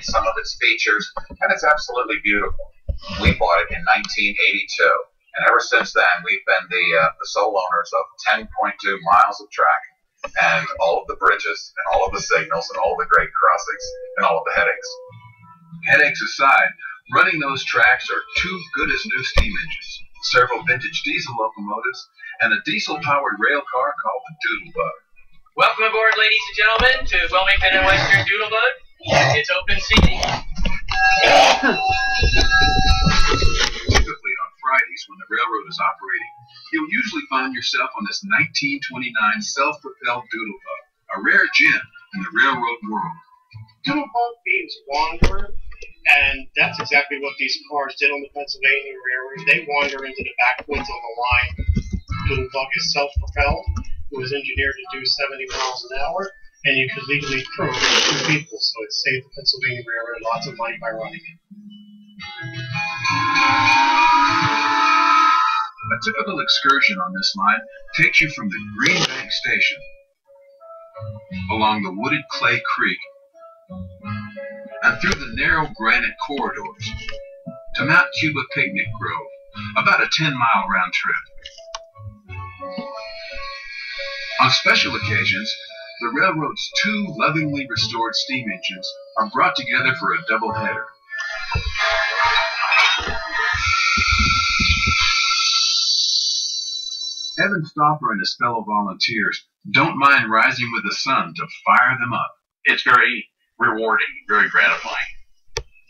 in some of its features, and it's absolutely beautiful. We bought it in 1982, and ever since then, we've been the sole owners of 10.2 miles of track, and all of the bridges, and all of the signals, and all of the grade crossings, and all of the headaches. Headaches aside, running those tracks are two good as new steam engines, several vintage diesel locomotives, and a diesel-powered rail car called the Doodlebug. Welcome aboard, ladies and gentlemen, to Wilmington and Western Doodlebug. It's open seating. Typically on Fridays when the railroad is operating, you'll usually find yourself on this 1929 self-propelled Doodlebug, a rare gem in the railroad world. Doodlebug means wanderer, and that's exactly what these cars did on the Pennsylvania Railroad. They wander into the backwoods on the line. Doodlebug is self-propelled. It was engineered to do 70 miles an hour, and you could legally crew it with 2 people, so it saved the Pennsylvania Railroad lots of money by running it. A typical excursion on this line takes you from the Green Bank Station, along the wooded Clay Creek, and through the narrow granite corridors to Mount Cuba Picnic Grove, about a 10-mile round trip. On special occasions, the railroad's 2 lovingly restored steam engines are brought together for a double header. Evan Stopper and his fellow volunteers don't mind rising with the sun to fire them up. It's very rewarding, very gratifying.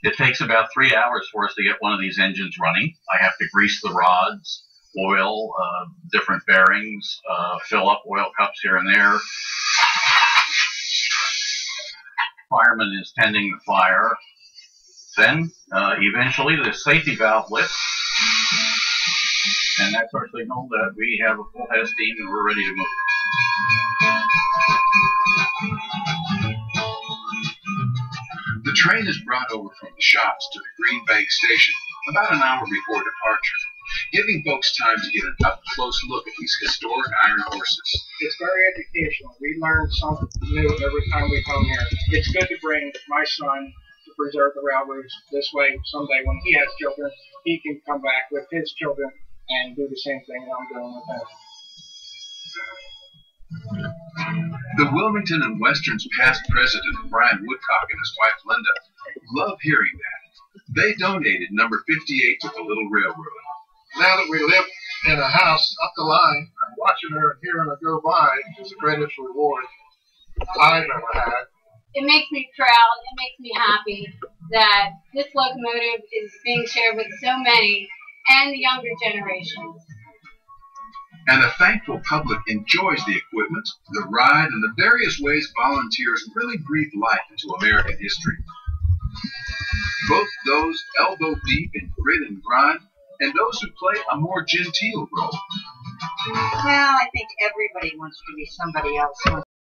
It takes about 3 hours for us to get one of these engines running. I have to grease the rods, oil, different bearings, fill up oil cups here and there. Fireman is tending the fire. Then, eventually, the safety valve lifts, and that's our signal that we have a full head of steam and we're ready to move. The train is brought over from the shops to the Green Bank Station about an hour before departure, giving folks time to get an up-close look at these historic iron horses. It's very educational. We learn something new every time we come here. It's good to bring my son to preserve the railroads. This way, someday when he has children, he can come back with his children and do the same thing that I'm doing with him. The Wilmington and Western's past president, Brian Woodcock, and his wife, Linda, love hearing that. They donated number 58 to the little railroad. Now that we live in a house up the line, and watching her and hearing her go by is the greatest reward I've ever had. It makes me proud, it makes me happy that this locomotive is being shared with so many and the younger generations. And a thankful public enjoys the equipment, the ride, and the various ways volunteers really breathe life into American history. Both those elbow deep in grit and grind, and those who play a more genteel role. Well, I think everybody wants to be somebody else.